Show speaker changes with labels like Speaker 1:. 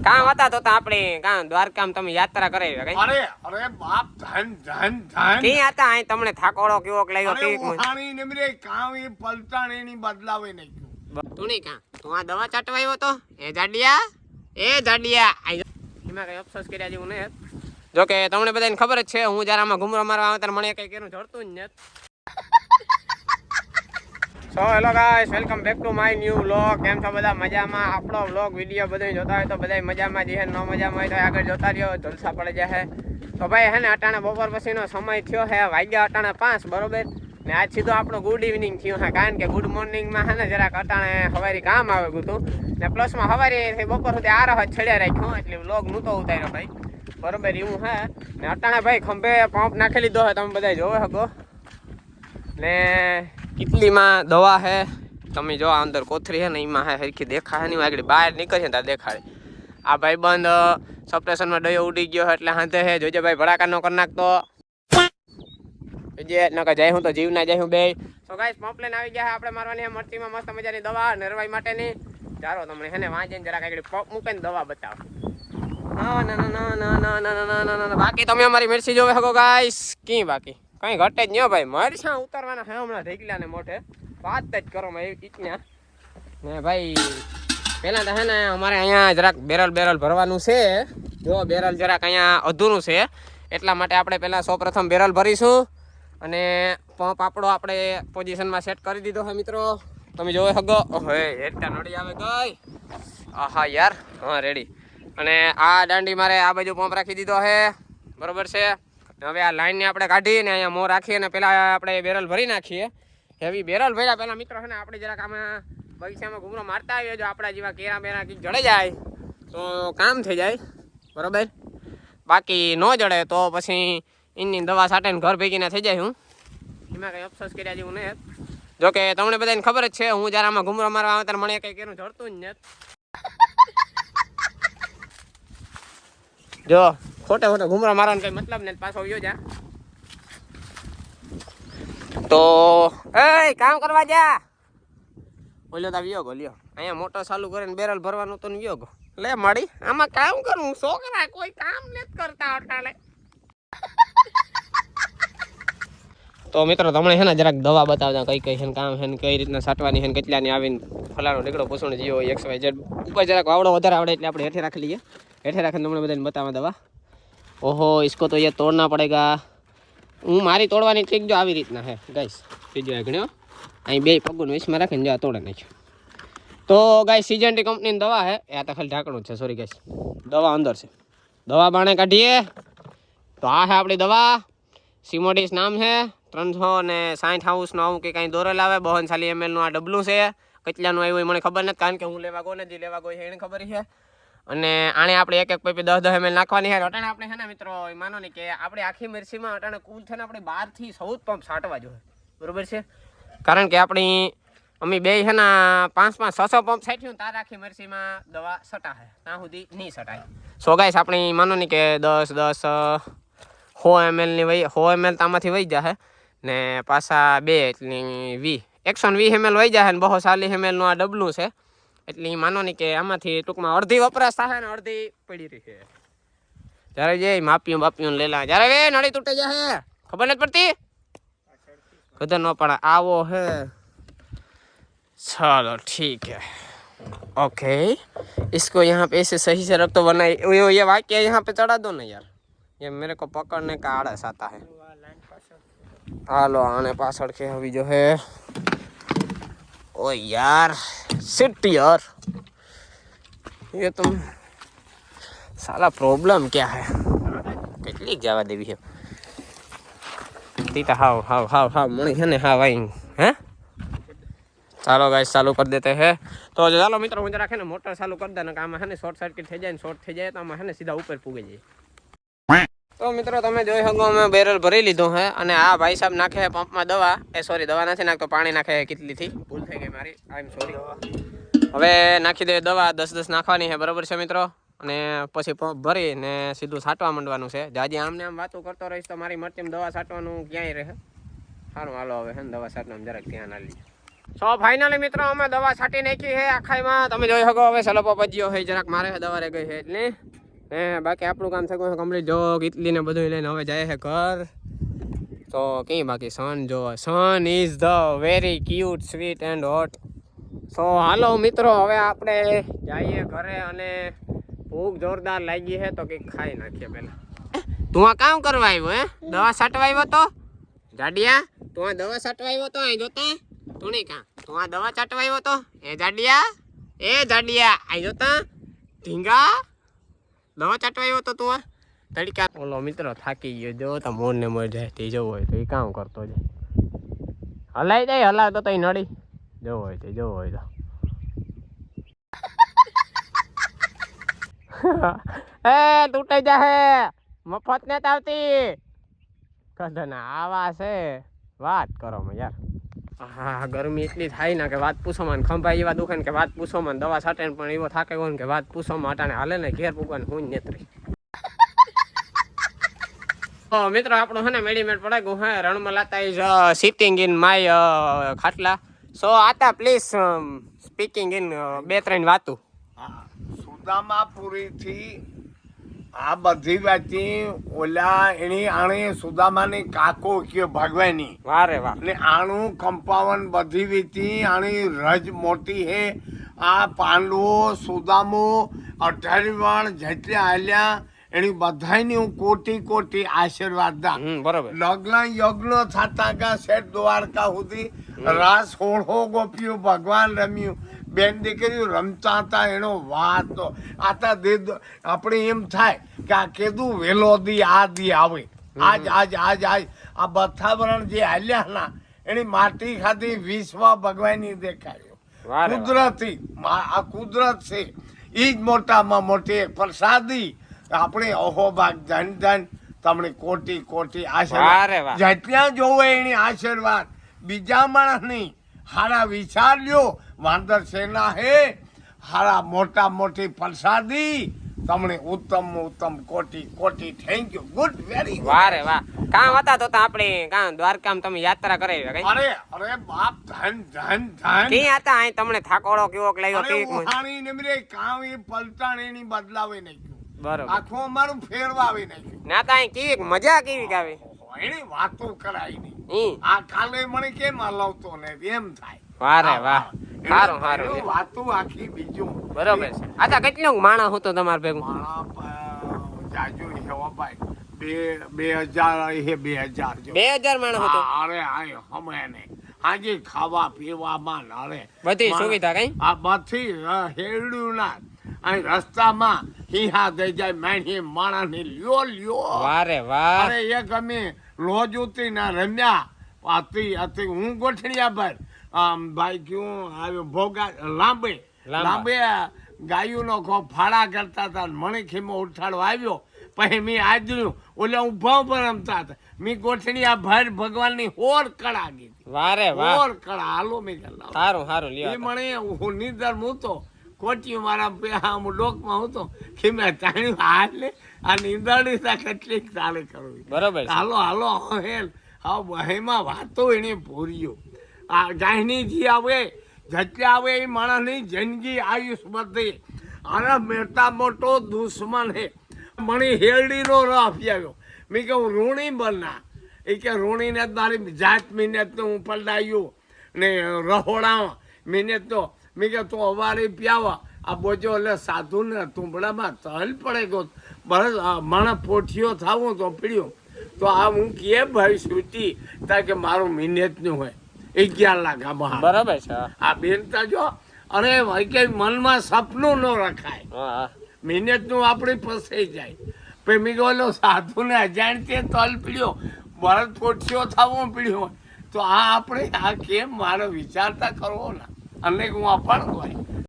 Speaker 1: કામ હતા તો આપણે કામ દ્વારકામ તમે યાત્રા કરાવી કઈ
Speaker 2: અરે અરે બાપ ધન ધન ધન
Speaker 1: કી હતા અહીં તમને થાકોડો કેવો લાગ્યો
Speaker 2: અરે
Speaker 1: કી
Speaker 2: ઉહાણી ને મેરે કામ એ પલટાણી ની બદલાવે નહીં
Speaker 1: તું નહીં કાં તું આ દવા ચાટવા આવ્યો તો એ જાડિયા એમાં કઈ અફસોસ કર્યા જેવું નહીં જો કે તમને બધાને ખબર જ છે હું જયારે આમાં ઘૂમરો મારવા આવે ત્યારે મને કઈ કેનું જડતું જ નથી so hello guys welcome back to my new vlog કેમ છો બધા મજામાં આપણો વ્લોગ વિડીયો બધું જોતા હોય તો બધા મજામાં જે ન મજામાં હોય તો આગળ જોતા રહ્યો જલસા પડી જાય તો ભાઈ હે ને અટાણે બપોર પછીનો સમય થયો હે વાગ્યા અટાણે 5 બરોબર ને આજ સીધો આપણો ગુડ ઇવનિંગ થયું હે કારણ કે ગુડ મોર્નિંગમાં હે ને જરાક અટાણે હવારી કામ આવે ગયું ને પ્લસમાં હવારી બપોર સુધી આરો છેડ્યા રાખ્યો એટલે વ્લોગ નહોતો ઉતાર્યો ભાઈ બરોબર એવું હે ને અટાણે ભાઈ ખંભે પંપ નાખી લીધો હે તમે બધા જોવે શકો ને કેટલીમાં દવા હે તમે જો અંદર કોથરી હે ને એમાં હે હરખી દેખાય નહીં આગળ બહાર નીકળશે ત્યાં દેખાડે આ ભાઈબંધ સપ્રેશનમાં ડયો ઉડી ગયો એટલે હાથે હે જોજે ભાઈ ભડાકા નો કરી નાખતો જે નકા જાય હું તો જીવ ના જાય હું બે તો ગાઈસ પમ્પલેન આવી ગયા આપણે મારવાની હે મરચીમાં મસ્ત મજાની દવા નરવાઈ માટેની ચાલો તમને હે ને વાંચીને જરાક આગળ પંપ મૂકીને દવા બતાવો હા ના બાકી તમે અમારી મરચી જોવે શકો ગાઈસ કી બાકી કઈ ઘટે જ નહીં ભાઈ મરચા ઉતારવાના હે હમણાં ઢેકલા ને મોઢે વાત જ કરો માં ઈટના ને ભાઈ પહેલા તો હે ને અમારે અહીંયા જરાક બેરલ ભરવાનું છે જો બેરલ જરાક અહીંયા અધૂરું છે એટલા માટે આપણે પહેલા સૌપ્રથમ બેરલ ભરીશું અને પંપ આપણો આપણે પોઝિશનમાં સેટ કરી દીધો છે મિત્રો તમે જોઈ શકો હવે હેઠા નડી આવે ગઈ આહા યાર હા રેડી અને આ દાંડી મારે આ બાજુ પંપ રાખી દીધો છે બરોબર છે હવે આ લાઈનને આપણે કાઢીને અહીંયા મોં રાખીએ અને પહેલાં આપણે બેરલ ભરી નાખીએ હેવી બેરલ ભર્યા પહેલાં મિત્રો છે ને આપણે જરાક આમાં બગીચામાં ઘૂમરો મારતા આવીએ જો આપણા જેવા કેરા બેરા કંઈક જડે જાય તો કામ થઈ જાય બરાબર બાકી ન જડે તો પછી એની દવા છાંટીને ઘર ભેગીને થઈ જાય હું એમાં કંઈ અફસોસ કર્યા જેવું નહીં જો કે તમને બધાને ખબર જ છે હું જ્યારે આમાં ઘૂમરો મારવા આવે ત્યારે મને કંઈ કેનું જડતું જ નથી જો ખોટે ઘૂમરો મારવાનો કંઈ મતલબ ને પાછો આવ્યો જા તો એ કામ કરવા જા ઓલ્યો તા વિયો ગો લ્યો અહીંયા મોટર ચાલુ કરીને બેરલ ભરવાનું તો વિયો ગો લે મળી આમાં કામ કરું છોકરા કોઈ કામ નથી કરતા અટાલે તો મિત્રો તમને છે ને જરાક દવા બતાવતા કઈ છે ને કામ છે ને કઈ રીતના છાંટવાની છે ને કેટલાની આવીને ફલાણો નીકળો પૂછણ જીવો XYZ ઉપર જરાક વાવડો વધારે આવડે એટલે આપણે હેઠે રાખી લઈએ હેઠે રાખીને તમને બધાને બતાવવા દવા ઓહો इसको तो ये तोड़ना पड़ेगा હું મારી તોડવાની ટ્રીક જો આવી રીતના હે ગાઈસ બીજો ગણ્યો અહીં બે પગું વીસમાં રાખીને જો તોડે નાખ્યો તો ગાઈસ સિજન્ટી કંપનીની દવા હે આ તો ખાલી ઢાંકણું છે સોરી ગાઈસ દવા અંદર છે દવા બાણે કાઢીએ તો આ હે આપણી દવા સિમોડિસ નામ છે 360 હાઉસનું આવું કે કાંઈ દોરેલ આવે 52 ml નું આ ડબલું છે કેટલાનું આવ્યું મને ખબર નથી કારણ કે હું લેવા ગયો નથી લેવા ગયો છે એને ખબર છે અને આને આપણે એક પાઇપે 10 ml નાખવાની છે અટાણે આપણે છે ને મિત્રો માનો ને કે આપણે આખી મિરચીમાં અટાણે કુલ થઈને આપણે 12 થી 14 પંપ છાંટવા જોઈએ બરોબર છે કારણ કે આપણી અમે બે છે ને 5 6 પંપ છાંટ્યું તાર આખી મિરચીમાં દવા છટાશે ત્યાં સુધી નહીં છટાય સો ગાઈસ આપણી માનો ને કે 100 ml ની 100 ml તામાંથી વહી જશે ને પાછા 2 એટલે 120 ml વહી જશે ને 240 ml નું આ ડબલું છે એટલે માનો ને કે આમાંથી ટૂંકમાં અડધી વપરાશ થાય ને અડધી પડી રહી છે જ્યારે જે માપ્યું લેલા જ્યારે વે નળી તૂટે જાય ખબર નથી પડતી કદર ન પણ આવો હે चलो ठीक है ओके इसको यहाँ पे ऐसे सही से रख तो वरना ये वाक्य यहाँ पे चढ़ा दो ना यार ये मेरे को पकड़ने का आड़स आता है हालो आने पासड़ के अभी जो है ओ यार सिट यार ये तुम साला प्रॉब्लम क्या है કેટલીક જવા દેવી છે તીતા હાવ મણી છે ને હા ભાઈ હે ચાલો ગાઈસ ચાલુ कर देते हैं तो ચાલો મિત્રો હું જરા છે ને મોટર ચાલુ કરી દે ને આમાં છે ને શોર્ટ સર્કિટ થઈ જાય ને શોર્ટ થઈ જાય તો આમાં છે ને સીધા ઉપર પૂગી જાય તો મિત્રો તમે જોઈ શકો અમે બેરલ ભરી લીધું છે અને આ ભાઈ સાહેબ નાખે છે પંપમાં દવા સોરી દવા નથી નાખતો પાણી નાખે કેટલીથી ભૂલ થઈ ગઈ મારી આઈ એમ સોરી હવે નાખી દે દવા 10 નાખવાની છે બરાબર છે મિત્રો અને પછી પંપ ભરીને સીધું છાંટવા માંડવાનું છે જાજી આમને આમ વાતો કરતો રહીશ તો મારી મરચીમાં દવા છાંટવાનું ક્યાંય રહે સારું હાલો હવે છે ને દવા છાંટવાનું જરાક ધ્યાન આપી સો ફાઇનલી મિત્રો અમે દવા છાંટી નાખી છે આખાઈમાં. તમે જોઈ શકો હવે સલપો પજ્યો હોય જરાક મારે દવા રે ગઈ છે એટલે બાકી આપણું કામ થયું કમ્પ્લીટ. જો ગીતલી ને બધું લઈને હવે જાય છે ઘર. તો કઈ બાકી સન જો sun is the very cute sweet and hot. So હાલો મિત્રો હવે આપણે જઈએ ઘરે અને ભૂખ જોરદાર લાગી છે તો કંઈક ખાઈ નાખીએ પહેલા. તું આ કામ કરવા આવ્યો હે? દવા છાંટવા આવ્યો તો જાડિયા? તું આ દવા છાંટવા આવ્યો તો અહીં જોતા તું નહીં કાં? તું આ દવા છાંટવા આવ્યો તો એ જાડિયા અહીં જોતા ઢીંગા દવા છાંટવા આવ્યો તો તું આ તડકા. ઓલો મિત્રો થાકી ગયો જો તો મોર ને મોર જાય તે જવું હોય તો એ કામ કરતો જાય. હલાઈ જાય હલાવતો તો એ નડી જવું હોય તો એ તૂટાઈ જાહે મફત ને આવતી કદના આવા છે વાત કરો યાર. હા ગરમી એટલી થાય ને કે વાત પૂછો માં. ખંભાઈ એવા દુખે ને કે વાત પૂછો માં. દવા છાંટે પણ એવો થાકે હોય ને કે વાત પૂછો માં. અટાણે હાલે ને ઘેર પૂગવાનું હું નેત્રી. મિત્રો આપણું છે ને મેડીમેડ પડાઈ ગયું હે. રણમલાતા ઇઝ સિટિંગ ઇન માય ખાટલા. સો આતા પ્લીઝ સ્પીકિંગ ઇન 2-3 વાતું.
Speaker 2: સુદામાપુરીથી આ બધી વાતી ઓલા એની આણે સુદામાની કાકો કે ભગવાની
Speaker 1: વારે વાહ
Speaker 2: ને આણું કંપાવન બધી વીતી આણી રજ મોટી હે. આ પાંડવો સુદામો 18 જેટલે આલ્યા એની બધાની હું કોટી આશીર્વાદ દા.
Speaker 1: બરોબર.
Speaker 2: લગ્ન યજ્ઞ થતા ગયા શેઠ દ્વારકા સુધી રાસ હોળો ગોપીઓ ભગવાન રમ્યું. બેન દીકરીઓ રમતા હતા એનો વાત તો આતા દે આપણે એમ થાય કે આ કીધું વેલો દી આ દી આવે. આજ આ વાતાવરણ જે હાલ્યા ના એની માટી ખાધી વિશ્વ ભગવાનની દેખાયો. કુદરતી આ કુદરત છે એ જ મોટામાં મોટી એક પ્રસાદી. આપણે અહોભાગ ધન તમને કોટી આશીર્વાદ જ્યાં જોવે એની આશીર્વાદ. બીજા માણસ નહીં હારા વિચાર લ્યો. વાંદર સેના હે હારા મોટી પ્રસાદી તમને ઉત્તમ કોટી થેન્ક યુ ગુડ વેરી
Speaker 1: વારે વાહ. કામ હતા તો આપણે કામ દ્વારકામાં તમે યાત્રા કરાવી કઈ?
Speaker 2: અરે બાપ ધન
Speaker 1: કી હતા અહીં તમને થાકોડો કેવો લાગ્યો કે
Speaker 2: ઉહાણી નિમરે કામ એ પલટાણીની બદલાવે નાખ્યું.
Speaker 1: બરોબર.
Speaker 2: આખું અમારું ફેરવાવી નાખ્યું.
Speaker 1: ના તા અહીં કેવી મજા કેવી આવી
Speaker 2: એની વાતો કરાઈ ની. આ કાલે મને કેમ હલાવતો ને એમ થાય.
Speaker 1: વારે વાહ સારું
Speaker 2: વાતો આખી બીજું
Speaker 1: બરોબર છે. અચ્છા કેટલું માણસ હતો તમારે ભેગું?
Speaker 2: જાજુ હેવા ભાઈ 2000 હે
Speaker 1: 2000 માણસ હતો.
Speaker 2: અરે આય હમે આજે ખાવા પીવામાં અરે
Speaker 1: બધી સુવિધા કઈ
Speaker 2: આ બધી હેડ્યું ના અહીં રસ્તામાં હિહા દઈ જાય માણી માણસની લ્યો
Speaker 1: વારે વાહ.
Speaker 2: અરે એક અમે લોજુતી ના રમ્યા અતિ હું ગોઠણિયા ભાઈ ભાઈ ક્યું આવ્યો ભોગા લાંબે ગાયું નો ખો ફાળા કરતા હતા. મને ખીમો ઉઠાડવા આવ્યો પછી મેં આજ્યું ઓલે ઉભા ઉપર રમતા હતા. મેં ગોઠણિયા ભાઈ ભગવાનની હોર કળા કીધી.
Speaker 1: વારે વાહ
Speaker 2: હોર કળા હાલો મેં
Speaker 1: સારું લ્યો.
Speaker 2: એ મને હું નીંદર મૂતો કોટી મારા ડોકમાં હતો કે મેં જાણ્યું હાલે આ નીંદરની કેટલીક ચાલે કરવી.
Speaker 1: બરોબર.
Speaker 2: હાલો હેલ એમાં વાતો એને ભૂર્યો. આ ગાયની જે આવે જેટલે આવે એ માણસની જિંદગી આયુષ વધે. અરે મોટા મોટો દુશ્મન હે. મને હેરડીનો રફ આવ્યો. મેં કહું ઋણી બનના. એ કે ઋણીને તારી જાત મહેનત તો હું પલડાયું ને રહોડા મહેનત તો મેં કે તું અવારી પ્યાવા આ બોજો એટલે સાધુ ને તુંબડામાં તલ પડે ગયો બસ માણસ પોઠિયો થાવું તો પીડ્યો તો આ હું કે ભાઈ સૂતી તા કે મારું મહેનતનું હોય 11 લાખ આમાં
Speaker 1: બરાબર છે.
Speaker 2: આ બેન તા જો અરે ભાઈ કે મનમાં સપનું ન રખાય. મહેનતનું આપણે ફસાઈ જાય. પછી મેં કહો સાધુને અજાણતે તલ પીડ્યો બળદ પોઠિયો થવો પીડ્યો તો આ આપણે આ કેમ મારે વિચારતા કરવો ને અને હું અપણ હોય